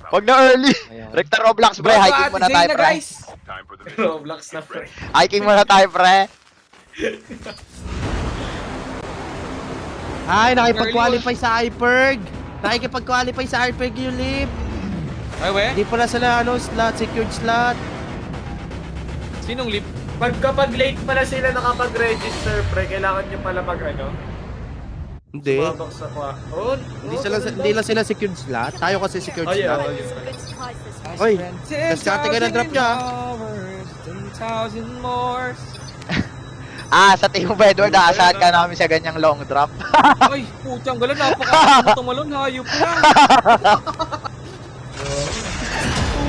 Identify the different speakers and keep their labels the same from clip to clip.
Speaker 1: Wag na early. Rector Roblox, pre. Hiking muna tayo, pre.
Speaker 2: Roblox na, pre.
Speaker 1: Hiking muna tayo, pre.
Speaker 3: Ay, nakipag-qualify sa iPerg. Nakikipag-qualify sa iPerg yung lip.
Speaker 4: Ay, we?
Speaker 3: Hindi pala sila, slot, secured slot.
Speaker 4: Sinong lip?
Speaker 2: Kapag late pala sila nakapag-register, pre, kailangan nyo pala
Speaker 3: Hindi.
Speaker 2: sumabak sa
Speaker 3: Hindi lang sila secured slot. Tayo kasi secured
Speaker 2: Ay,
Speaker 3: slot.
Speaker 2: oh,
Speaker 3: Oy, kaskate ka ng drop niya.
Speaker 4: 10,000 more.
Speaker 1: Sa tingin mo ba, Edward, aasahan ka namin sa ganyang long drop?
Speaker 4: Ay, putang galan, napaka tumalon, hayop na.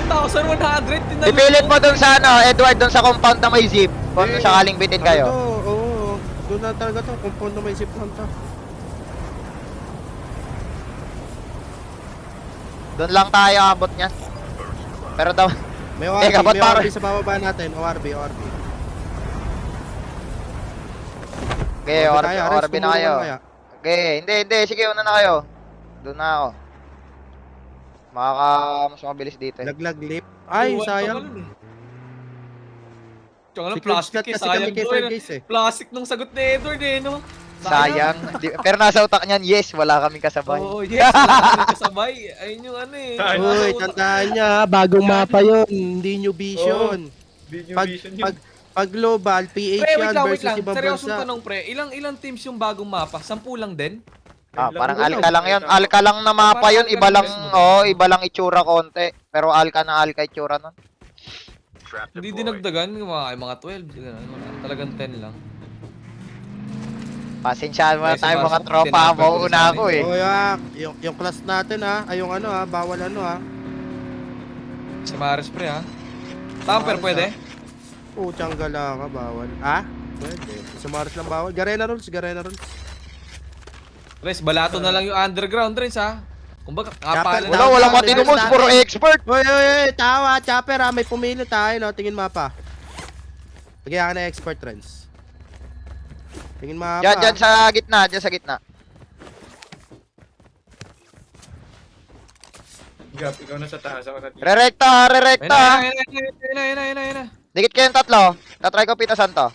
Speaker 4: 2,100 tinalon.
Speaker 1: Ipilit mo dun sa Edward, dun sa compound na may zip. Kung sakaling bitin kayo.
Speaker 3: Oo. Doon na talaga to. Compound na may zip lang to.
Speaker 1: Doon lang tayo abot niyan. Pero daw,
Speaker 3: May
Speaker 1: Teka, ba't
Speaker 3: ORB
Speaker 1: parang-
Speaker 3: sa bababa natin. ORB.
Speaker 1: okay, orb na kayo.
Speaker 3: Kaya.
Speaker 1: Okay, hindi, sige, una na kayo. Doon na ako. Mas mabilis dito eh.
Speaker 3: Laglag lip. Ay, sayang.
Speaker 4: Tsaka lang,
Speaker 3: Secret
Speaker 4: plastic
Speaker 3: slot
Speaker 4: eh,
Speaker 3: kasi kami
Speaker 4: sayang
Speaker 3: kay
Speaker 4: to.
Speaker 3: Fergus eh.
Speaker 4: Plastic nung sagot ni Edward eh, no?
Speaker 1: Sayang. Pero nasa utak niyan, yes, wala kaming kasabay.
Speaker 4: Oo, yes, wala kami kasabay. Ayun yung ano eh.
Speaker 2: Ay,
Speaker 4: Nasa
Speaker 3: Uy,
Speaker 4: utak.
Speaker 3: tandaan niya, bagong mapa yun. Hindi new vision.
Speaker 2: Di nyo
Speaker 3: Pag,
Speaker 2: vision
Speaker 3: pag, pag global, PH
Speaker 4: Pre, wait
Speaker 3: yan
Speaker 4: lang.
Speaker 3: versus ibang
Speaker 4: Seryosong
Speaker 3: bansa.
Speaker 4: tanong, pre. Ilang teams yung bagong mapa? 10 lang din?
Speaker 1: Parang alka lang yun. Alka lang na mapa yun, iba lang, iba lang itsura konti. Pero alka na alka itsura nun.
Speaker 4: Hindi dinagdagan, mga 12. Ganun, wala. Talagang 10 lang.
Speaker 1: Pasensyahan mo na
Speaker 4: Ay,
Speaker 1: tayo mga
Speaker 4: sumasok,
Speaker 1: tropa,
Speaker 4: tinapay ko
Speaker 1: mauuna
Speaker 4: sa
Speaker 1: ako
Speaker 4: amin.
Speaker 1: eh.
Speaker 3: O yung class natin ay yung bawal
Speaker 4: Sa Maris, pre, ha? Tamper, pwede?
Speaker 3: Tiyangga ka, bawal. Pwede. Sa Mars lang bawal. Garena rules.
Speaker 4: Res, balato na lang yung underground, Res, ha? Kumbaga, kapalan na.
Speaker 1: Walang matino mo, puro expert.
Speaker 3: Uy, tawa, chopper may pumili tayo, no? Tingin mapa. Lagyan ka na expert trends. Tingin mapa.
Speaker 1: Diyan sa gitna.
Speaker 2: Gap, ikaw na sa taas. Ako na dito.
Speaker 1: Rerekta.
Speaker 4: Ayun na.
Speaker 1: Dikit kayong tatlo. Tatry ko pitasan to.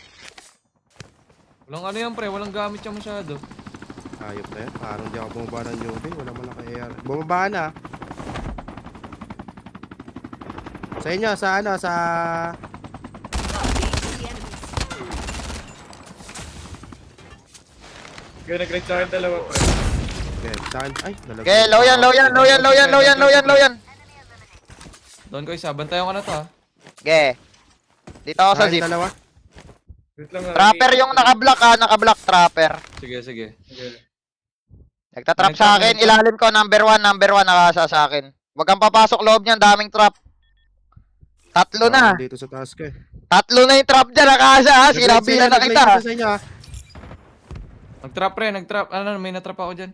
Speaker 4: Walang ano yan, pre. Walang gamit siya masyado.
Speaker 3: Ayop na yan. Parang di ako bumaba ng Newbie. Wala man lang ka-AR. Bumaba na. Sa inyo, sa...
Speaker 2: Kaya nag-rate sa akin dalawa, pre.
Speaker 3: Okay, saan? Ay, nalagay.
Speaker 1: Okay, low yan.
Speaker 4: Doon ko isa. Bantayan ko na to, ha?
Speaker 1: Okay. Dito ako sa
Speaker 3: Saan,
Speaker 1: zip.
Speaker 3: dalawa?
Speaker 2: Wait lang,
Speaker 1: Trapper yung naka-block trapper.
Speaker 4: Sige.
Speaker 1: Nagtatrap sa akin, ilalim ko, number 1 nakasa sa akin. Huwag kang papasok loob niyan, daming trap. Tatlo na.
Speaker 3: Dito sa taas ko eh.
Speaker 1: Tatlo na yung trap dyan, nakasa ha. Sinabihan na
Speaker 3: Nag-light
Speaker 1: kita.
Speaker 3: sila sa inyo, ha?
Speaker 4: Nag-trap, pre. Nag-trap. Ano, may na-trap ako dyan.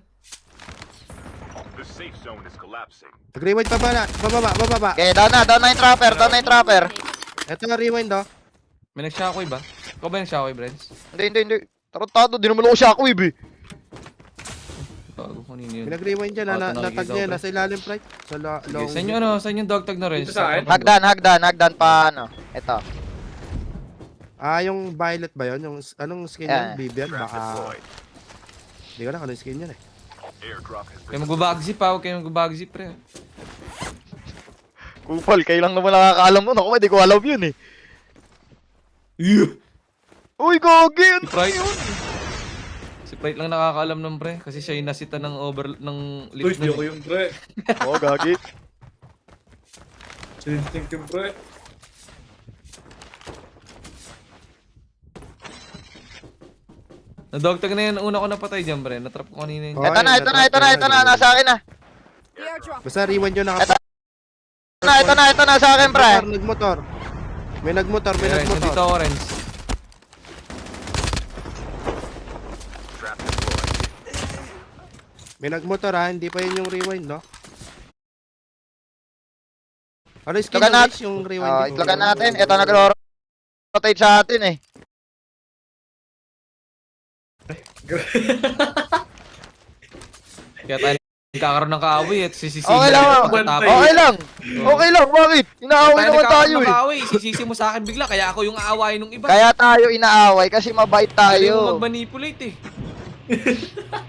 Speaker 3: Nag-rewind pa ba? Bababa.
Speaker 1: Okay, down na yung trapper.
Speaker 3: Ito na rewind, oh.
Speaker 4: May nag-shockwave ba? Ikaw ba yung shockwave, Renz?
Speaker 1: Hindi. Tarantado, di naman ako shockwave eh.
Speaker 4: Bago ko nino yun.
Speaker 3: May nag-rewind dyan,
Speaker 4: Ito,
Speaker 3: natag
Speaker 4: nakikita
Speaker 3: niya,
Speaker 4: ko,
Speaker 3: nasa ilalim, right? Sa long...
Speaker 4: Sa inyo, sa inyo dog tag na, Renz.
Speaker 2: Dito sa akin?
Speaker 1: Hagdan pa ano. Ito.
Speaker 3: Yung violet ba yun? Yung anong skin
Speaker 1: Yeah.
Speaker 3: yun? Bibian? Baka... Hindi ko na anong skin yun eh.
Speaker 4: Kayo mag-backzip, ha? Huwag kayo mag-backzip, pre.
Speaker 1: Kupal, kayo lang naman nakakaalam nun. Ako, hindi ko alam yun eh. Uy, gogi!
Speaker 4: Si Pride. Si Pride lang nakakaalam nun, pre. Kasi siya yung nasita ng ng
Speaker 2: Uy,
Speaker 4: lift
Speaker 2: di
Speaker 4: nun.
Speaker 2: ako yung pre.
Speaker 1: Oo, gagi.
Speaker 2: Sinistinct yung pre.
Speaker 4: Na-dog tag na yan. Una ko napatay dyan, pre. Natrap ko kanina yun.
Speaker 3: Oh.
Speaker 1: Ito na, nasa akin na.
Speaker 3: Basta rewind yun na.
Speaker 1: Ito na sa akin, pre.
Speaker 3: Nagmotor. May nagmotor.
Speaker 4: Nandito ako, Renz.
Speaker 3: May nagmotor ha, hindi pa yun yung rewind, no? Ano skin
Speaker 1: Itlogan
Speaker 3: na
Speaker 1: natin.
Speaker 3: guys, yung rewind?
Speaker 1: Itlogan natin. Ito nag-rotate sa atin eh.
Speaker 4: Kaya tayo Kakaroon ng kaaway at sisisi
Speaker 1: Okay lang. Okay lang. Okay lang. Bakit? Inaaway naman tayo eh.
Speaker 4: Kaaway, sisisi mo sa akin bigla, kaya ako yung aawayin ng iba.
Speaker 1: Kaya tayo inaaway kasi mabait
Speaker 4: Galing mo
Speaker 1: tayo.
Speaker 4: mag-manipulate eh.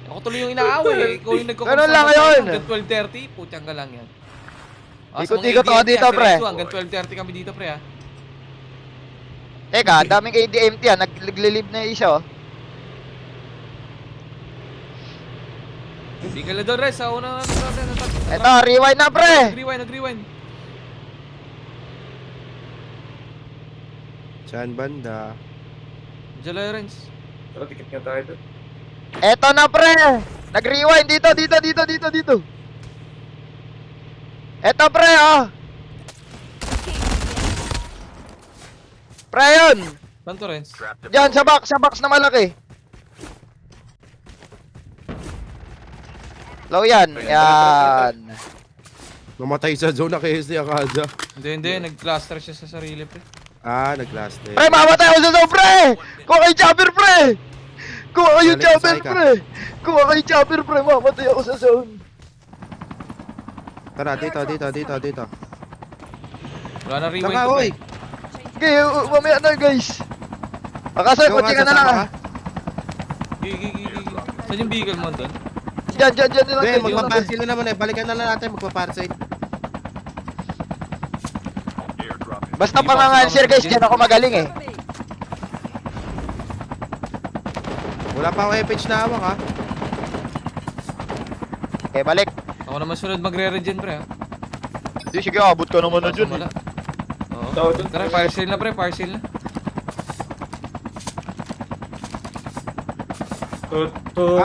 Speaker 4: Ako tuloy yung inaaway eh. Ikaw yung
Speaker 1: Ganun lang yun.
Speaker 4: Hanggang 12:30, putyang ka lang yan.
Speaker 1: Ikot-ikot ako dito, pre.
Speaker 4: Hanggang 12:30 kami dito, pre, ha.
Speaker 1: Teka, daming ADMT ah. Naglilib na yung isa oh.
Speaker 4: Hindi ka na doon, Res. Sa una
Speaker 1: Eto, rewind na pre.
Speaker 4: Nag-rewind.
Speaker 3: Saan banda?
Speaker 4: Diyan lang, Renz.
Speaker 2: Tara, tikit nga tayo doon.
Speaker 1: Eto na pre. Nag-rewind dito. Eto pre oh. Pre yun.
Speaker 4: Saan to, Renz?
Speaker 1: Diyan sa box na malaki. Low yan. Yan.
Speaker 3: Namatay sa zone na kay SD Akaza.
Speaker 4: Hindi. Nag-cluster siya sa sarili, pre.
Speaker 3: Ah, nag-last day.
Speaker 1: Pre, mamatay ako sa zone, pre! Kuha kayo chopper, pre! Kuha kayo
Speaker 3: Dali,
Speaker 1: chopper,
Speaker 3: sakay ka.
Speaker 1: pre! Kuha kayo chopper, pre! Mamatay ako sa zone.
Speaker 3: Tara, dito.
Speaker 4: Wala na rewind
Speaker 3: Saka,
Speaker 4: to,
Speaker 3: oy!
Speaker 4: pre.
Speaker 1: Okay, mamaya na, guys. Akasoy, kotse ka na lang, ah.
Speaker 4: Gigi. Saan yung vehicle mo doon?
Speaker 1: Diyan nila,
Speaker 3: Be,
Speaker 1: guys.
Speaker 3: magpaparcel na naman eh. Balikan na lang natin, magpaparcel.
Speaker 1: Basta panganganswer, guys. Diyan ako magaling, eh.
Speaker 3: Wala pa akong FH na hawak ha.
Speaker 1: Okay, balik.
Speaker 4: Ako naman sunod magre-regen, pre, ha.
Speaker 1: Di, sige, abot ka naman na dyan, eh.
Speaker 4: Wala. Oo.
Speaker 2: Tao doon.
Speaker 4: Tara, fire sale na, pre. Fire sale na.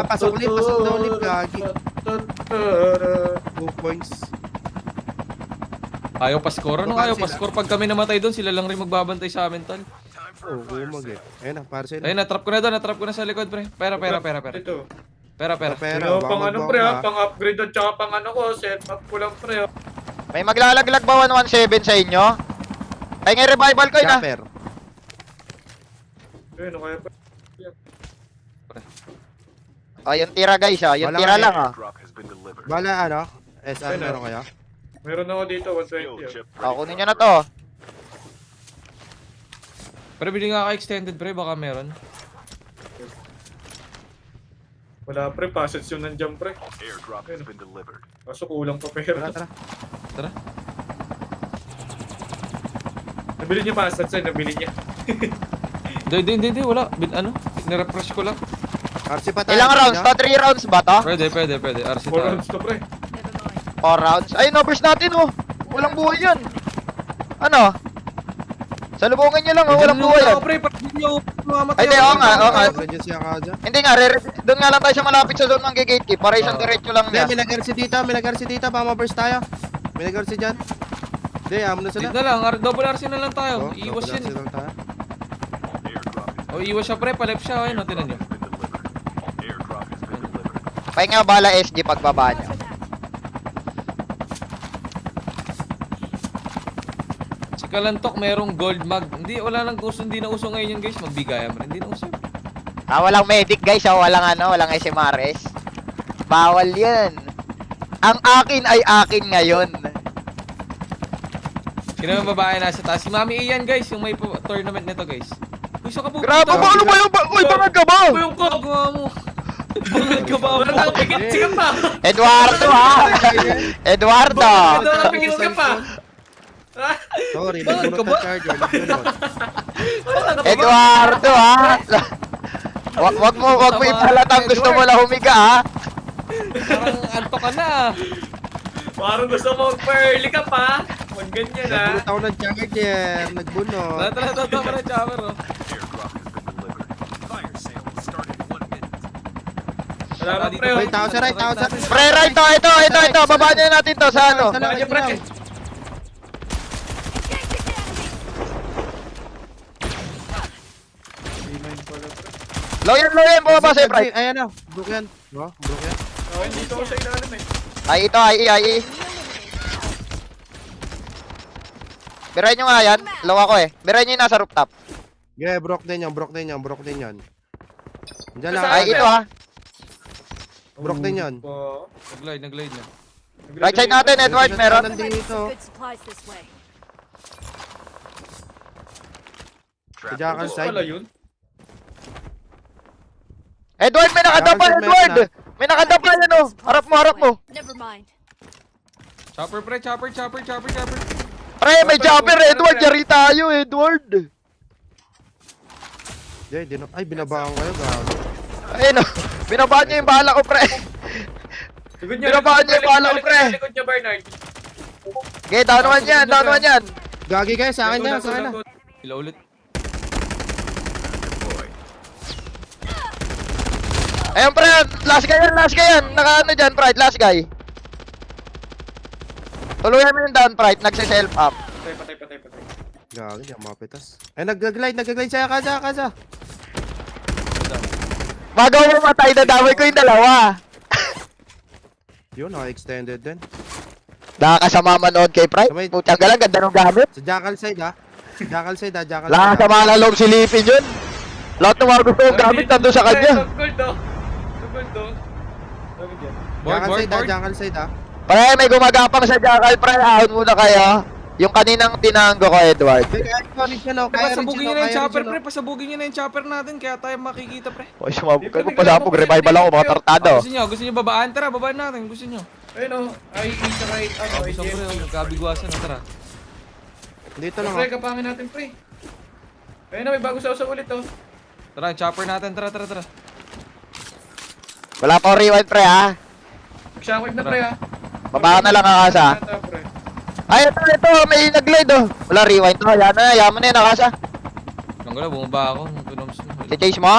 Speaker 3: Pasok daw ulit, gagi. 2 points.
Speaker 4: Ayaw pa score. Anong ayaw pa score? Pag kami namatay doon, sila lang rin magbabantay sa amin, tol.
Speaker 3: Oo, gumag eh. Ayun na, parcel.
Speaker 4: Ayun, natrap ko na doon. Natrap ko na sa likod, pre. Pera.
Speaker 2: Ito.
Speaker 4: Pera.
Speaker 3: Pero,
Speaker 2: Pero,
Speaker 3: baka
Speaker 2: pang ano
Speaker 3: magbawa
Speaker 2: pre
Speaker 3: ka.
Speaker 2: ha, pang upgrade at saka pang ano ko, set up ko lang pre ha.
Speaker 1: May maglalaglag ba 117 sa inyo? Ay, nga revival ko, na.
Speaker 3: Chopper.
Speaker 2: Ayun, kaya pa.
Speaker 1: Oh, yung tira, guys, ah. Yung
Speaker 3: Wala
Speaker 1: tira
Speaker 3: nga,
Speaker 1: lang, ah.
Speaker 3: Bala ano? SR
Speaker 2: Ayun,
Speaker 3: meron kaya?
Speaker 2: Meron ako dito, 120.
Speaker 1: Oh, kunin nyo na to.
Speaker 4: Pre, bili nga ka extended, pre. Baka meron.
Speaker 2: Wala pre, passage yung nandiyan pre. Kaso kulang pa pera.
Speaker 3: Tara.
Speaker 4: Tara.
Speaker 2: Nabili niya passage sa'yo, nabili niya.
Speaker 4: Hindi. Wala. Nirefresh ko lang.
Speaker 3: RC pa tayo.
Speaker 1: Ilang rounds to? 3 rounds ba to?
Speaker 4: Pwede. RC
Speaker 2: 4
Speaker 4: tayo.
Speaker 2: rounds to pre.
Speaker 1: 4 rounds? Ay, numbers natin, oh. Walang buhay yan. Ano? Salubungan nyo lang, oh. Walang buhay yan.
Speaker 4: Pre, pag hindi nyo mamatay.
Speaker 1: Ay, di, oo nga.
Speaker 3: Nandiyan si Akaza.
Speaker 1: Hindi nga, doon nga lang tayo sa malapit sa zone ng gatekeep para isang diretso lang niya.
Speaker 3: May nag-RC dito. Baka ma-burst tayo. May nag-RC dyan. Hindi, amo na sila.
Speaker 4: Dito na lang. Double RC na lang tayo.
Speaker 3: Oh,
Speaker 4: Iiwas
Speaker 3: double
Speaker 4: yun.
Speaker 3: RC lang tayo.
Speaker 4: Iiwas siya, pre. Palep siya. Ayun, tinan nyo.
Speaker 1: Pahinga bala SG pagbaba nyo.
Speaker 4: Si Kalantok merong gold mag. Wala nang uso. Hindi na uso ngayon yun, guys. Magbigayan. Hindi na uso.
Speaker 1: Walang medic, guys, walang SMRS. Bawal yan. Ang akin ay akin ngayon.
Speaker 4: Sino yung babae nasa taas? Si Mami Ian, guys. Yung may tournament nito, guys. Uy, saan ka po?
Speaker 1: Grabe ba? Ano ba yung uy, bangag ka ba?
Speaker 2: Yung ko!
Speaker 4: Gawa mo. Bangag ka ba?
Speaker 2: Wala nang pigit, sige pa!
Speaker 1: Eduardo, ha? Eduardo.
Speaker 2: Wala nang pigit ka pa!
Speaker 3: Sorry,
Speaker 4: Bakit
Speaker 3: nagbunot
Speaker 4: ka ba?
Speaker 3: ng charger. Nagbunot.
Speaker 1: Eduardo, ha? Wag mo ipalatang gusto mo lang humiga, ha?
Speaker 4: Parang anto ka na.
Speaker 2: Parang gusto mo mag-pearly ka pa! Huwag ganyan ha!
Speaker 3: Nagbunot ako ng charger. Nagbunot.
Speaker 4: Tara, pa na chopper, oh.
Speaker 2: Wala na pre!
Speaker 3: Wait, tao sa right.
Speaker 1: Pre, right to, ito. Baba niya natin to sa ano.
Speaker 3: Isa lang,
Speaker 2: Medyo
Speaker 3: isa
Speaker 2: pre!
Speaker 3: lang.
Speaker 1: Low yan, bumaba sa'yo, pre.
Speaker 3: Ayan na. Broke yan. No? Broke yan.
Speaker 2: Okay, dito ako sa ilalim eh.
Speaker 1: Ay, ito, ay. Birahin nyo nga yan. Low ako eh. Birahin nyo yung nasa rooftop.
Speaker 3: Yeah, broke din yan. Diyan lang.
Speaker 2: Sa-
Speaker 1: Ay, ito ha.
Speaker 3: Broke din yun.
Speaker 2: Pa.
Speaker 4: Nag-glide niya.
Speaker 1: Right side natin, Edward, meron.
Speaker 3: Nandito.
Speaker 5: Good supplies this way.
Speaker 3: Sa jackal
Speaker 2: Ano pala
Speaker 3: side.
Speaker 1: Oh,
Speaker 2: yun?
Speaker 1: Edward, may nakadapa,
Speaker 3: Jackal side,
Speaker 1: Edward!
Speaker 3: meron
Speaker 1: May nakadapa yan, oh. Harap mo, harap mo.
Speaker 5: Never mind.
Speaker 4: Chopper, pre. Chopper.
Speaker 1: Pre, may chopper, Edward. Yari tayo, Edward.
Speaker 3: Ay, binabahan kayo, gago.
Speaker 1: Ayun, oh. Binabaan niya yung bala ko, pre.
Speaker 2: Likod
Speaker 1: Binabaan niya yung bala ko, pre.
Speaker 2: Likod niya, Bernard.
Speaker 1: Okay, down naman yan, down naman yan.
Speaker 3: Gagi kayo, sa akin na, sa akin na.
Speaker 4: Ila ulit.
Speaker 1: Ayun, pre. Last guy yan, last guy yan. Naka ano dyan, Pride, last guy. Tuluyan mo yung down, Pride. Nagsiself up.
Speaker 2: Patay.
Speaker 3: Gagi, di ako mapitas. Ay, nag-glide sa'yo, kaza.
Speaker 1: Bago mo matay, nadamay ko yung dalawa.
Speaker 3: Yun, naka-extended din.
Speaker 1: Nakakasama manood kay Pride.
Speaker 3: Sabay-
Speaker 1: Putang galang, ganda ng gamit.
Speaker 3: Sa jackal side, ha? Jackal side.
Speaker 1: Nakakasama na loob silipin yun. Lahat ng mga gusto kong gamit nandun sa kanya.
Speaker 2: Gold, oh. Gold, oh. Sabi dyan.
Speaker 3: Jackal side, ha?
Speaker 1: Pre, may gumagapang sa jackal, pre. Ahon muna kayo. Yung kaninang tinanggo ko, Edward.
Speaker 3: Kaya rin siya, no?
Speaker 4: Pasabugin niyo na yung chopper, pre. Pasabugin niyo na yung chopper natin. Kaya tayo makikita, pre.
Speaker 1: O, sumabog kayo. Pasabog, revival ako, mga tartado.
Speaker 4: Gusto niyo babaan? Tara, babaan natin. Gusto niyo.
Speaker 2: Ayun, oh. Ay, tsaka ano,
Speaker 4: Gusto, pre. Magkabigwasan na, tara.
Speaker 3: Dito lang,
Speaker 2: Pre,
Speaker 3: ha?
Speaker 2: kapangin natin, pre. Ayun na, may bago sa ulit, oh.
Speaker 4: Tara, chopper natin. Tara.
Speaker 1: Wala pa rewind, pre, ha?
Speaker 2: Shockwave na, pre, ha.
Speaker 1: Baba ka na lang, Akasa.
Speaker 2: Pre.
Speaker 1: Ay, ito, may nag-glide, oh. Wala, rewind to. Yaman na yan, Akasa.
Speaker 4: Nanggulo, bumaba ako. Pinoms mo.
Speaker 1: Si-chase mo?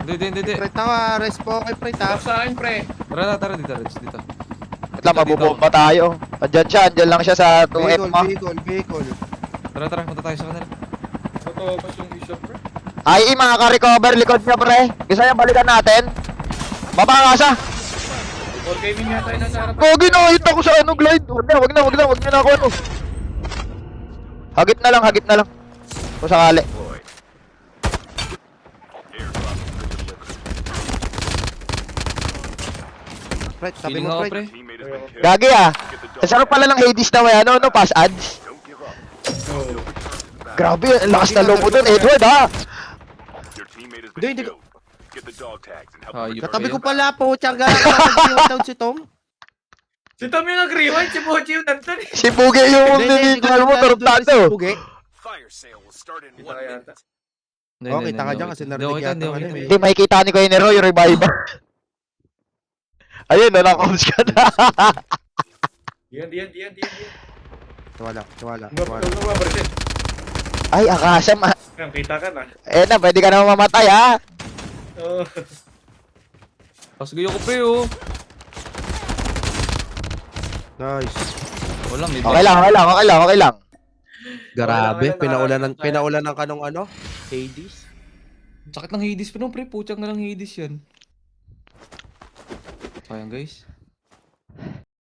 Speaker 4: Hindi.
Speaker 3: Pret ako, respo kay Pret, ha?
Speaker 2: Tapos sa akin, pre.
Speaker 4: Tara dito, Rich. Dito.
Speaker 1: Wait lang, mabubomba tayo. Andyan lang siya sa 2F mo.
Speaker 3: Vehicle.
Speaker 4: Tara. Punta tayo sa kanila.
Speaker 2: Totoo ba yung isyo, pre?
Speaker 1: Ay, makaka-recover likod niya, pre. Gusto niya balikan natin. Baba, Akasa.
Speaker 2: All gaming yata yung nasa harap.
Speaker 1: Pogi na, hit ako sa ano, glide. Wag na ako ano. Hagit na lang. Kung sakali.
Speaker 3: Pret, sabi
Speaker 4: Feeling
Speaker 3: mo,
Speaker 4: ako,
Speaker 3: Pret.
Speaker 4: pre.
Speaker 1: Gagi ah. Kasarap pala ng Hades na may ano, pass ads.
Speaker 2: Oh.
Speaker 1: Grabe, ang lakas na loob mo dun, Edward ha.
Speaker 3: Hindi ko.
Speaker 4: Hayop
Speaker 3: Katabi
Speaker 4: kayo.
Speaker 3: ko pala po, tiyaga. Nag-down si Tom.
Speaker 2: Si Tom yung nag-rewind, si Mochi yung nandun eh.
Speaker 1: Si Pugi yung ninigmal mo, tartado.
Speaker 2: Kita ka yata.
Speaker 3: Okay, taka dyan kasi narinig yata ng ano, eh.
Speaker 1: Hindi, makikita ni Kuya Nero yung revival. Ayun, nakakoms ka na.
Speaker 2: Diyan.
Speaker 3: Tiwala.
Speaker 2: Mabarsin.
Speaker 1: Ay, Akasa,
Speaker 2: Ayan, kita ka na.
Speaker 1: eh na, pwede ka na mamatay ha.
Speaker 2: Oo.
Speaker 4: Pasagayo ko, pre, oh.
Speaker 3: Nice.
Speaker 4: Wala, may
Speaker 1: Okay lang.
Speaker 3: Grabe,
Speaker 2: Okay lang,
Speaker 3: pinaulan ng kanong ano? Hades.
Speaker 4: Sakit ng Hades pa no, pre. Putyang na lang Hades yan. Sayang, guys.